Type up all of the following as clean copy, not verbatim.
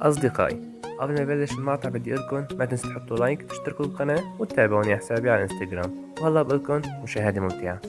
أصدقائي، قبل ما نبلش المقطع بدي أقولكن ما تنسوا تحطوا لايك، تشتركوا بالقناة وتتابعوني على حسابي على الانستغرام. وهلا بقولكن مشاهدة ممتعة.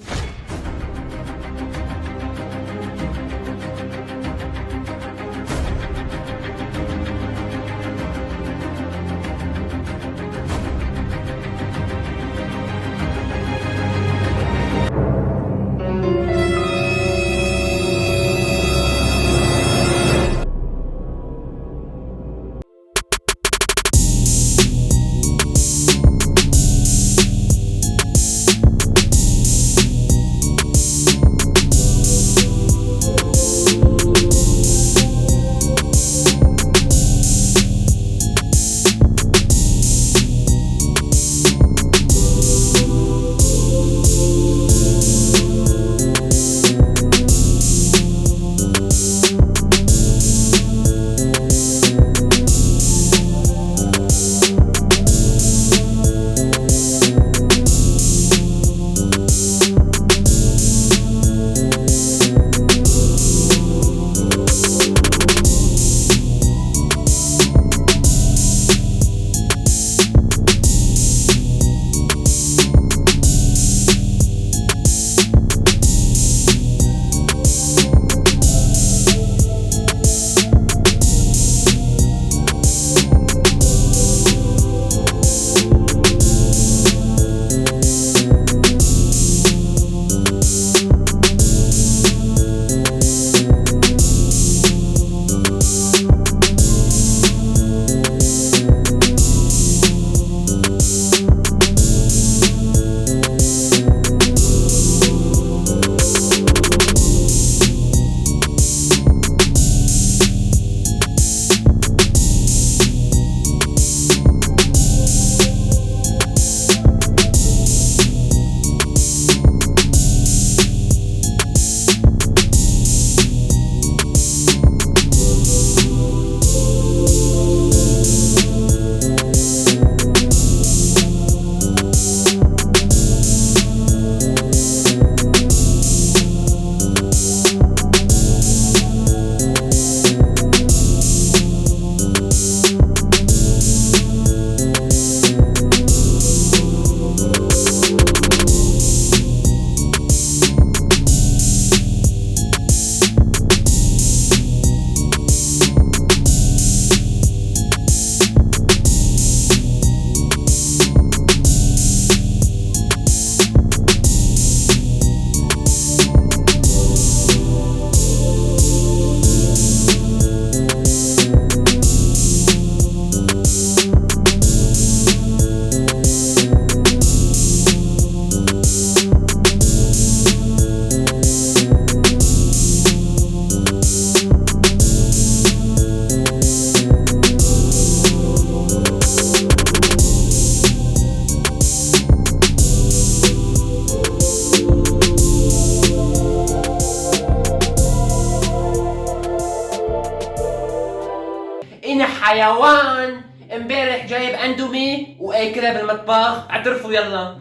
انا حيوان امبارح جايب اندومي واكلها بالمطبخ. اعترفوا يلا.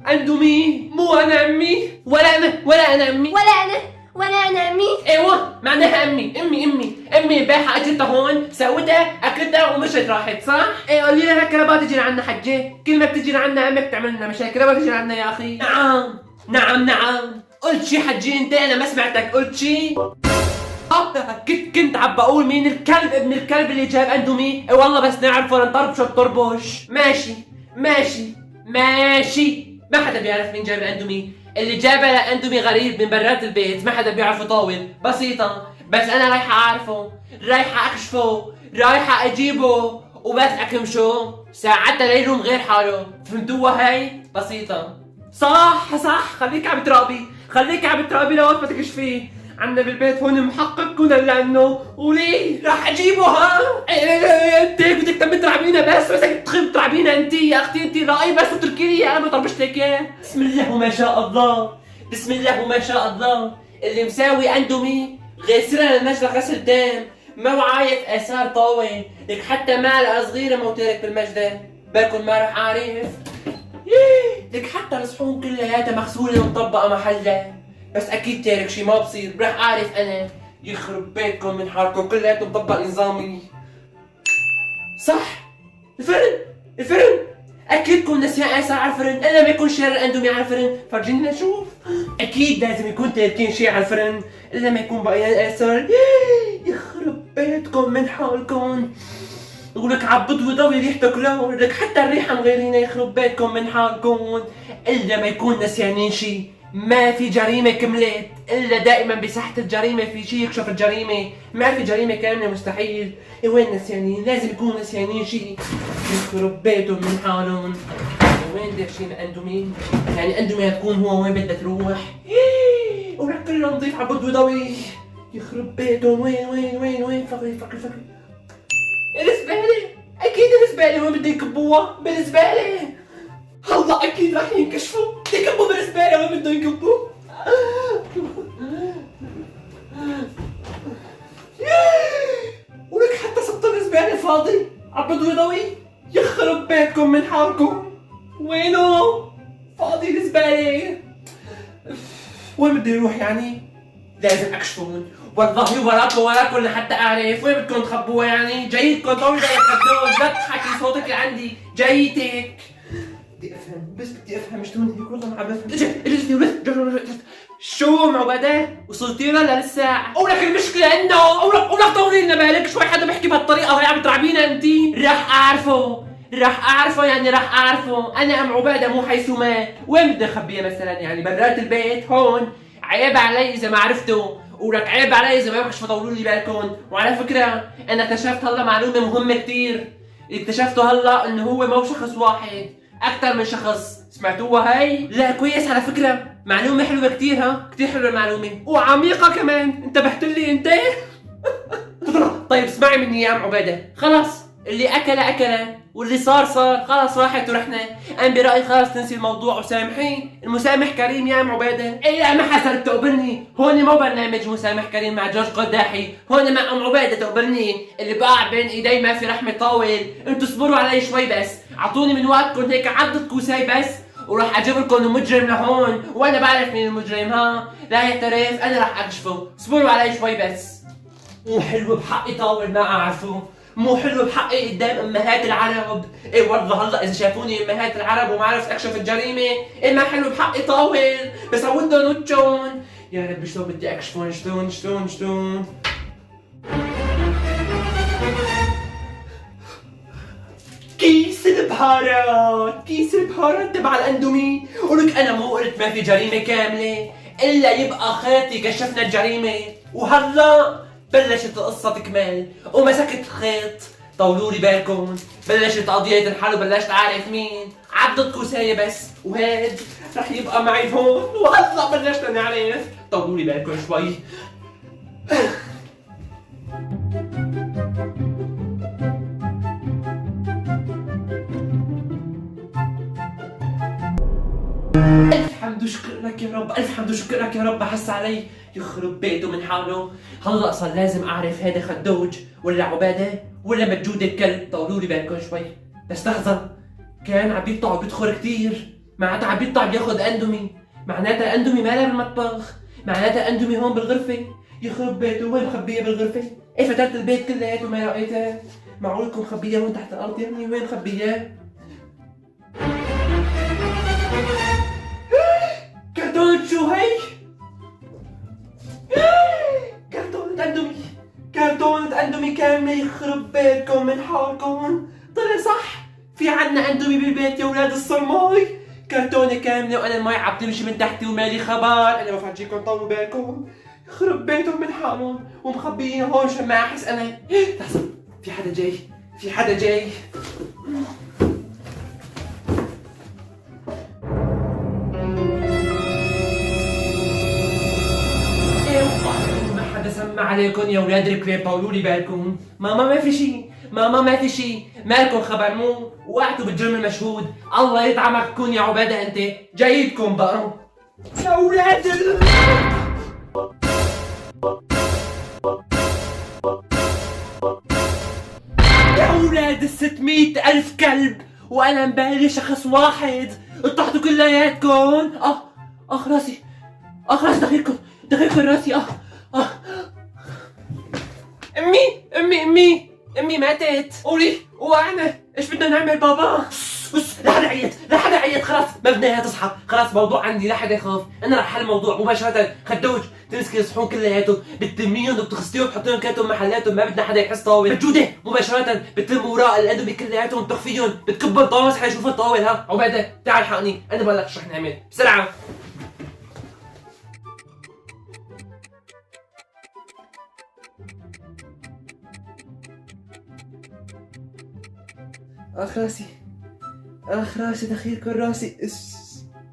اندومي مو انا امي ولا انا امي ولا انا امي. ايوه معناها امي امبارحه اجتها هون سوتها اكلتها ومشت راحت صح؟ ايه قولي لها كربات تجي لعنا حجه، كل ما بتجي لعنا امك بتعمل لنا مشاكل. كربات تجي لعنا يا اخي. نعم قلت شي حجي انت؟ انا ما سمعتك قلت شي. كنت عم بقول مين الكلب ابن الكلب اللي جاب اندومي. اي والله بس نعرفه نطربشه بطربش. ماشي ما حدا بيعرف مين جاب الاندومي. اللي جابها لاندومي غريب من برات البيت، ما حدا بيعرفه طاول بسيطة. بس انا رايحة اعرفه، رايحة اكشفه، رايحة اجيبه وبس اكمشه. ساعتها ليلوم غير حاله. فهمتوها هاي؟ بسيطة. صح خليك عم ترابي لوقت ما تكشفيه. عندنا بالبيت هون محقق كنا لانه وليه راح اجيبه. ها انت بدك ترعبينا بس بدك تخيب ترعبينا انت يا اختي. انت رأي بس وتركي لي انا بطربش لك اياه. بسم الله وما شاء الله. اللي مساوي اندومي غسلها للنجلة غسل دم، ما وعاية اثار طاول لك حتى معلقة صغيرة موترك بالمجدة. بالكم ما راح اعرف لك حتى الصحون كلها مغسولة ومطبقة محلها. بس اكيد تارك شي ما بصير. راح اعرف انا. يخرب بيتكم من حالكم كلياتكم مطبق نظامي. صح، الفرن اكيد كون نسيان ايسر على الفرن، الا ما يكون شارع الاندومي على الفرن. فرجيني نشوف. اكيد لازم يكون تاركين شيء على الفرن، الا ما يكون بقيان ايسر. يخرب بيتكم من حالكم. يقولك عبط وضوي ريحته كلور، لك حتى الريحه مغيرينها. يخرب بيتكم من حالكم. الا ما يكون نسيانين شيء. ما في جريمه كملت الا دائما بساحه الجريمه في شيء يكشف الجريمه. ما في جريمه كامله، مستحيل. وين نسيانين؟ لازم يكونوا نسيانين شيء. يخرب بيتهم من حالهم. وين داشين اندومي؟ يعني اندومي هتكون هو وين بدها تروح؟ ولك كله نضيف عبد وضوي. يخرب بيتهم. وين فكر. الزبالة، اكيد الزبالة وين بده يكبوها؟ بالزبالة. هلا اكيد راح ينكشفوا. يكبوا بالزبالة وين بدهم يكبوا؟ ولك حتى سبط الزبالة فاضي عبد وضوي. يخرب بيتكم من حالكم. وينه؟ فاضي الزبالة. وين بده يروح يعني؟ لازم اكشفون. والله وراكم لحتى اعرف وين بدكم تخبوها يعني. جايتكم طولة يا خدوج، لا تحكي صوتك اللي عندي. جايتك. بدي افهم، بس بدي افهم شلون هيك. والله عم بفهم. اجت شو معبده؟ وصلتي لها للساعة؟ اولك المشكلة انه اولك طولي لنا بالك شوي. حدا بيحكي بهالطريقة وهي عم ترعبينا انتي. راح اعرفه. انا ام عباده مو حيثما. وين بدي اخبيها مثلا يعني؟ برات البيت هون. عيب علي اذا ما عرفته، ولك عيب علي اذا ما بكشف. طولوا لي بالكم. وعلى فكره انا اكتشفت هلا معلومه مهمه كثير. اكتشفته هلا انه هو مو شخص واحد، اكثر من شخص. سمعتوها هي؟ لا كويس على فكره. معلومه حلوه كثير. ها كثير حلوه المعلومه وعميقه كمان. انتبهت لي انت؟ طيب اسمعي مني يا ام عباده. خلاص اللي اكل واللي صار خلاص راحت ورحنا. انا برايي خلاص تنسي الموضوع وسامحي. المسامح كريم يا ام عباده. الا ما حسرت تقبرني. هون مو برنامج مسامح كريم مع جورج قداحي، هون مع ام عباده تقبرني. اللي بقع بين ايدي ما في رحمه طاول. انتوا اصبروا علي شوي بس، اعطوني من وقتكم هيك عضة كوساي بس، وراح اجيب لكم المجرم لهون. وانا بعرف مين المجرم. ها لا يعترف، انا راح اكشفه. اصبروا علي شوي بس. مو حلو بحقي طاول ما اعرفه. مو حلو بحقي قدام امهات العرب. ايه والله هلا اذا شافوني امهات العرب وما عرفت اكشف الجريمه، ايه ما حلو بحقي طاول. بس عودهم وجهون. يا رب شلون بدي اكشفون؟ شلون؟ كيس البهارات تبع الاندومي. ولك انا مو قلت ما في جريمه كامله الا يبقى خيطي كشفنا الجريمه. وهلا بلشت القصة تكمل ومسكت الخيط. طولوا لي بالكم. بلشت قضية الحل وبلشت اعرف مين. عبدة كوساية بس وهاد رح يبقى معي هون. وهلا بلشنا نعرف. طولوا لي بالكم شوي. ألف حمد وشكر لك يا رب. ألف حمد وشكر لك يا رب. حس علي. يخرب بيته من حاله. هلا صار لازم اعرف هذا خدوج ولا عباده ولا مجود الكلب. طولوا لي بالكم شوي. بس لحظه، كان عم بيطلع وبيدخل كثير. معناتها عم بيطلع بياخذ اندومي. معناتها الاندومي ما لها بالمطبخ. معناتها اندومي هون بالغرفه. يخرب بيته. وين مخبيه بالغرفه؟ ايه فترت البيت كلياته وما لقيتها. معقولكم مخبيه هون تحت الارض يا ابني؟ وين مخبيه؟ كرتون شو هي؟ كرتونة اندومي كاملة. يخرب بيتكم من حالكم. طلع صح في عنا اندومي بالبيت يا ولاد الصرماي. كرتونة كاملة وانا المي عم تمشي من تحتي ومالي خبر. انا بفرجيكم طولوا بالكم. يخرب بيتهم من حالهم ومخبيين هون عشان ما احس انا. لحظة، في حدا جاي. سمع عليكم يا ولاد الكلاب. طولوا لي بالكم. ماما ما في شيء. مالكم خبر مو؟ وقعتوا بالجرم المشهود. الله يطعمكم يا عباده. انت جايتكم بقى يا ولاد يا ولاد 600,000 كلب. وانا مبالي شخص واحد. طلعتوا كلياتكم. راسي. دقيقكم راسي. امي ماتت. قولي وانا ايش بدنا نعمل بابا؟ بس لا حدا يعيط، لا حدا يعيط، خلاص ما بدنا اياها تصحى، خلاص موضوع عندي، لا حدا يخاف، انا رح حل الموضوع مباشرة. خدوج تمسكي الصحون كلياتهم بتلميهم وبتغسليهم بتحطيهم كاتهم محلاتهم، ما بدنا حدا يحس طاول. بتجودة مباشرة بتلم وراء الأدوية كلياتهم بتخفيهم، بتكب الطاوس حيشوف الطاول. ها عبادة تعال حقني، انا بقول لك شو رح نعمل بسرعة. اخ راسي، اخ راسي، دخيل كل راسي.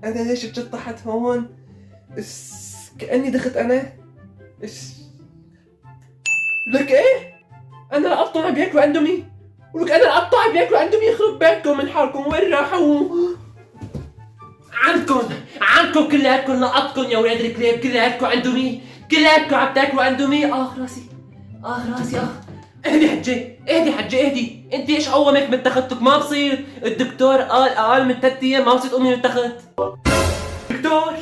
انا ليش اتشطحت هون؟ كأني دخت انا. لك ايه؟ انا القطة عم بياكلوا اندومي، ولك انا القطة عم بياكلوا اندومي. يخرب بيتكم من حالكم، وين راحوا؟ عندكم كلياتكم لقطكم يا ولاد الكلاب، كلياتكم اندومي، كلياتكم عم تاكلوا اندومي. اخ راسي، اخ راسي، اخ. اهدي حجي، اهدي حجي، اهدي. انت ايش قومك من تختك؟ ما بصير، الدكتور قال اقل من 3 ايام ما بصير تقومي من التخت. دكتور،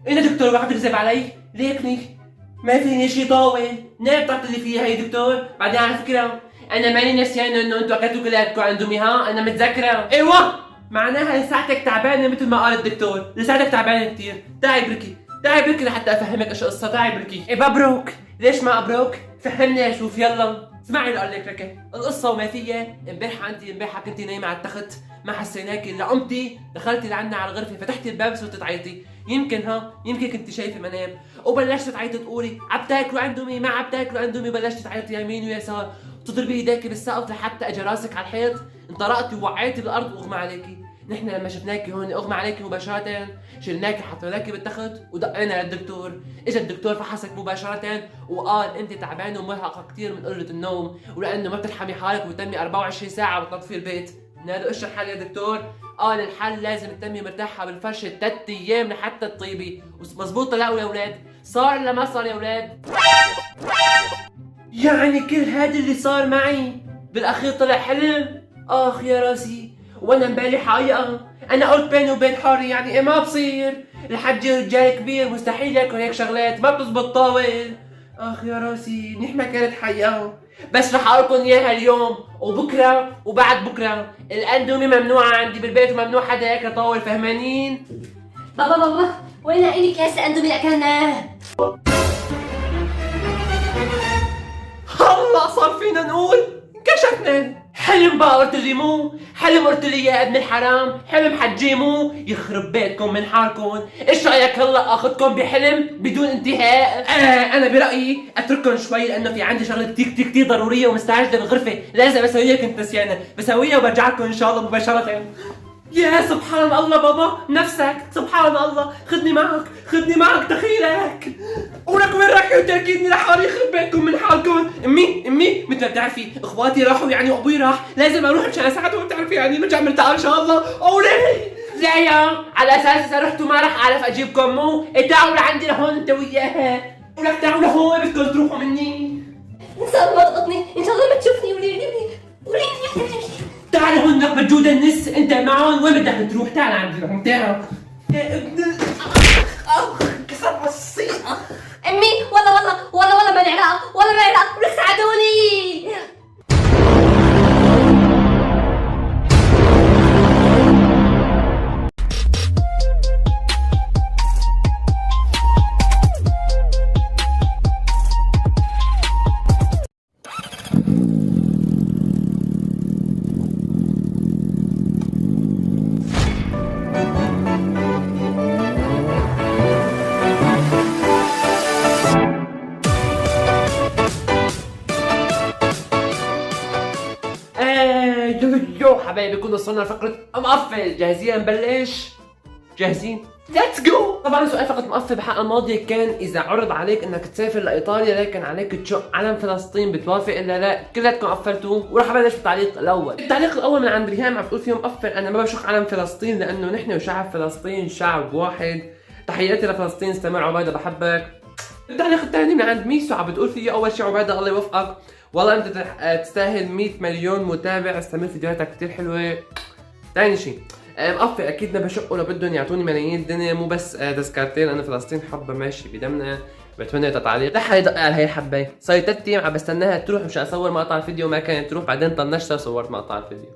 انا دكتور واحد يكذب علي؟ ليكني ما فيني شي طاول، نام بتعطي اللي فيها هي دكتور. بعدين على فكرة انا ماني نسيان انه انتوا اكلتوا كلياتكم اندومي، ها انا متذكرة. ايوه معناها لساعتك تعبانة مثل ما قال الدكتور، لساعتك تعبانة كثير. تعي بركي، تعي بركي لحتى افهمك ايش القصة. تعي بركي. ايه ببروك، ليش ما ابروك؟ فهمني اشوف يلا. اسمعي اللي قال لك ركي، القصة وما فيها. امبارحة كنتي نايمة على التخت، ما حسيناكي الا قمتي دخلتي لعنا على الغرفة، فتحتي الباب صرتي تعيطي. يمكن كنتي شايفة منام وبلشت تعيطي تقولي عم تاكلوا اندومي، ما عم تاكلوا اندومي. بلشتي تعيطي يمين ويسار وتضربي ايديكي بالسقف لحتى اجى راسك على الحيط، انطرقتي ووقعتي بالارض واغمى عليكي. نحن لما شفناكي هون اغمى عليكي مباشرة، شلناكي حطيناكي بالتخت ودقينا للدكتور. اجى الدكتور فحصك مباشرة وقال انت تعبانة ومرهقة كثير من قلة النوم، ولانه ما بتلحمي حالك وبتنامي 24 ساعة وتنظفي البيت. قلنا له ايش الحل يا دكتور؟ قال الحل لازم تتمي مرتاحة بالفرشة 3 ايام لحتى تطيبي. مزبوط لا يا اولاد؟ صار ولا ما صار يا اولاد؟ يعني كل هذا اللي صار معي بالاخير طلع حلم؟ اخ يا راسي، وانا مبالي حقيقة. انا قلت بيني وبين حالي يعني ايه ما بصير، الحج رجال كبير مستحيل ياكل هيك شغلات، ما بتزبط طاول. اخ يا راسي، منيح ما كانت حقيقة. بس رح اقول لكم اياها اليوم وبكره وبعد بكره، الاندومي ممنوعة عندي بالبيت وممنوع حدا ياكل طاول، فهمانين؟ بابا وين عيني كاس اندومي اللي اكلناه؟ هلا صار فينا نقول انكشفنا. حلم بقى قلت لي مو حلم، قلت لي يا ابن الحرام حلم حجي مو. يخرب بيتكم من حالكم. ايش رايك هلا اخذكم بحلم بدون انتهاء؟ انا برايي اترككم شوي لانه في عندي شغله كتير ضروريه ومستعجله بالغرفه لازم اسويها، كنت نسيانه بسويها وبرجع لكم ان شاء الله مباشره. يا سبحان الله بابا، نفسك سبحان الله. خذني معك دخيلك. ولك وين رايحين تركيني لحالي؟ يخرب بيتكم من حالكم. امي مثل ما بتعرفي اخواتي راحوا يعني ابوي راح، لازم اروح مشان اساعدهم. بتعرفي يعني نرجع مرتاح ان شاء الله. اولي لا يا على اساس اذا رحتوا ما راح اعرف اجيبكم. مو تعالوا لعندي لهون انت وياها، ولك تعالوا لهون بدكم تروحوا مني. ان شاء الله ما تقطني، ان شاء الله ما تشوفني. وليدي تعال هون لك بجودة النس، انت معهم وين بدك تروح؟ تعال عندي لهم، تعال يا ابن كسر الصيقة. امي والله ما نعرق ولك ساعدوني. يو حبايبي، كنا وصلنا لفقرة مقفل. جاهزين نبلش؟ جاهزين؟ ليتس جو. طبعا سؤال فقط مقفل بحلقة الماضية كان إذا عرض عليك إنك تسافر لإيطاليا لكن عليك تشق علم فلسطين بتوافق إلا لا؟ كلياتكم قفلتوا وراح أبلش بالتعليق الأول. التعليق الأول من عند ريهام عم تقول فيه مقفل أنا ما بشق علم فلسطين لأنه نحن وشعب فلسطين شعب واحد. تحياتي لفلسطين، استمر عبيدة بحبك. التعليق الثاني من عند ميسو عم بتقول فيه أول شيء عبيدة الله يوفقك، والله انت تستاهل 100 مليون متابع، استمر فيديوهاتك كتير حلوه. ثاني شيء مقفل اكيد ما بشقوا لو بدهم يعطوني ملايين الدنيا، مو بس تذكرتين. انا فلسطين حبه ماشي بدمنا، بتمنى تعليق رح يدق على هي الحبايه. صار 3 ايام عم بستناها تروح مشان اصور مقطع الفيديو ما كانت تروح، بعدين طنشتها صورت مقطع الفيديو.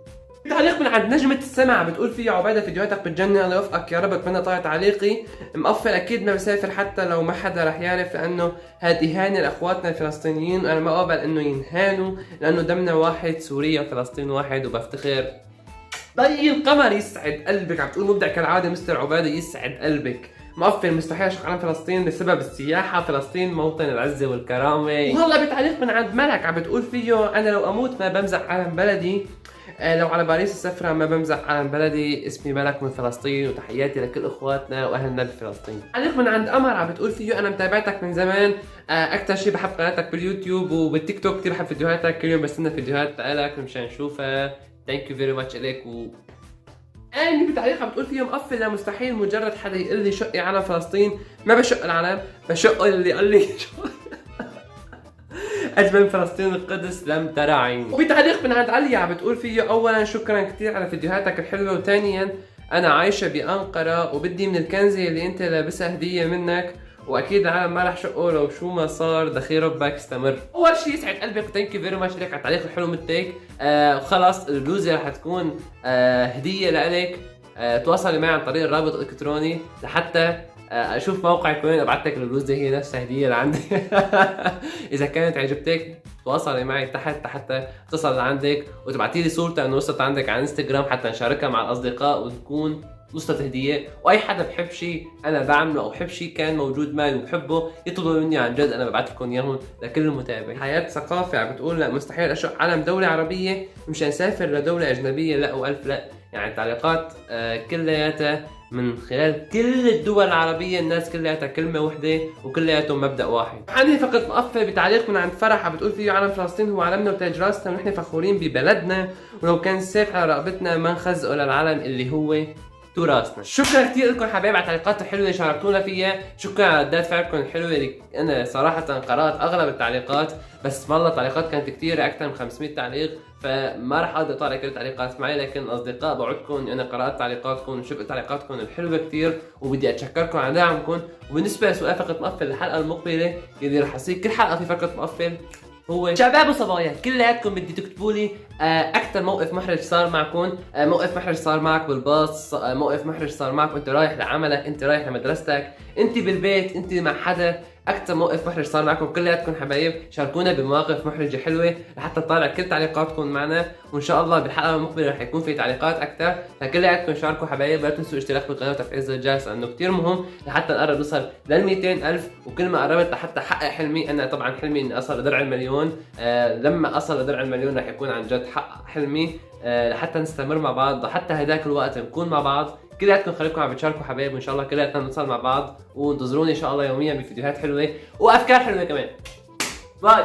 تعليق من عند نجمة السمع بتقول فيه عبادة فيديوهاتك بتجنن، الله يوفقك يا رب. بتمنى طالع تعليقي مقفل اكيد ما بسافر حتى لو ما حدا رح يعرف، لانه هاد اهانة لاخواتنا الفلسطينيين وانا ما اقبل انه ينهانوا، لانه دمنا واحد، سوريا وفلسطين واحد وبفتخر. ضي القمر يسعد قلبك، عم تقول مبدع كالعادة مستر عبادة يسعد قلبك. مقفل مستحيل اشق عن فلسطين بسبب السياحة، فلسطين موطن العزة والكرامة. وهلا بتعليق من عند ملك عم بتقول فيه انا لو اموت ما بمزح علم بلدي، لو على باريس السفرة ما بمزح علم بلدي، اسمي ملك من فلسطين وتحياتي لكل اخواتنا واهلنا بفلسطين. تعليق من عند قمر عم بتقول فيه انا متابعتك من زمان، اكثر شيء بحب قناتك باليوتيوب وبالتيك توك، كثير بحب فيديوهاتك، كل يوم بستنى فيديوهات لك مشان نشوفها. ثانك يو فيري ماتش اليك. اني بتعليق عم بتقول فيه مقفل لا مستحيل مجرد حدا يقول لي شقي علم فلسطين، ما بشق العلم، بشق اللي قال لي اجمل فلسطين القدس لم ترى عيني. وبتعليق من عند عليا عم بتقول فيه اولا شكرا كثير على فيديوهاتك الحلوه، وثانيا انا عايشه بانقره وبدي من الكنزه اللي انت لابسها هديه منك، واكيد العالم ما رح شقه لو شو ما صار، دخيل ربك استمر. اول شيء يسعد قلبك وثانك يو فيري ماتش لك على التعليق الحلو مثلك. وخلص البلوزه رح تكون هديه لك. تواصلي معي عن طريق الرابط الالكتروني لحتى اشوف موقعك وين ابعث لك البلوزه، هي نفسها هديه لعندي. اذا كانت عجبتك تواصلي معي تحت حتى تصل لعندك وتبعتي لي صورتها انه وصلت عندك على انستغرام حتى نشاركها مع الاصدقاء وتكون وصلت هديه. واي حدا بحب شيء انا بعمله او بحب شيء كان موجود معي وبحبه يطلبوا مني عن جد، انا ببعث لكم اياهم لكل المتابعين. حياه ثقافه عم بتقول لا مستحيل اشق علم دوله عربيه مشان اسافر لدوله اجنبيه، لا والف لا. يعني التعليقات كلياتها من خلال كل الدول العربية، الناس كلياتها كلمة وحدة وكلياتهم مبدأ واحد. عندي فقط مقفل بتعليق من عند فرح عم بتقول فيه علم فلسطين هو علمنا وتاج راسنا ونحن فخورين ببلدنا، ولو كان السيف على رقبتنا ما نخزقه للعلم اللي هو تراثنا. شكرا كثير لكم حبايب على التعليقات الحلوه اللي شاركتونا فيها، شكرا على ردات فعلكم الحلوه اللي انا صراحه قرات اغلب التعليقات، بس والله التعليقات كانت كثيره اكثر من 500 تعليق، فما راح اقدر اطالع كل التعليقات معي، لكن اصدقاء بوعدكم اني انا قرات تعليقاتكم وشفت تعليقاتكم الحلوه كثير، وبدي اتشكركم على دعمكم. وبالنسبه لسؤال فقره مقفل الحلقه المقبله اللي راح يصير كل حلقه في فقره مقفل هو شباب وصبايا كلياتكم بدي تكتبوا لي اكثر موقف محرج صار معكم، موقف محرج صار معك بالباص، موقف محرج صار معك وانت رايح لعملك، انت رايح لمدرستك، انت بالبيت، انت مع حدا، اكثر موقف محرج صار معكم كلياتكم حبايب. شاركونا بمواقف محرجه حلوه لحتى نطالع كل تعليقاتكم معنا، وان شاء الله بالحلقه المقبله رح يكون في تعليقات اكثر، فكلياتكم شاركوا حبايب. لا تنسوا الاشتراك بالقناه وتفعيل زر الجرس لانه كثير مهم لحتى نقرب نوصل لل 200,000، وكل ما قربت لحتى احقق حلمي، انا طبعا حلمي اني اصل لدرع المليون، لما اصل لدرع المليون رح يكون عن جد حقق حلمي، لحتى نستمر مع بعض، لحتى هداك الوقت نكون مع بعض. كلياتكم خليكم عم بتشاركوا حبايب، وان شاء الله كلياتنا نوصل مع بعض، وانتظروني ان شاء الله يوميا بفيديوهات حلوه وافكار حلوه كمان. باي.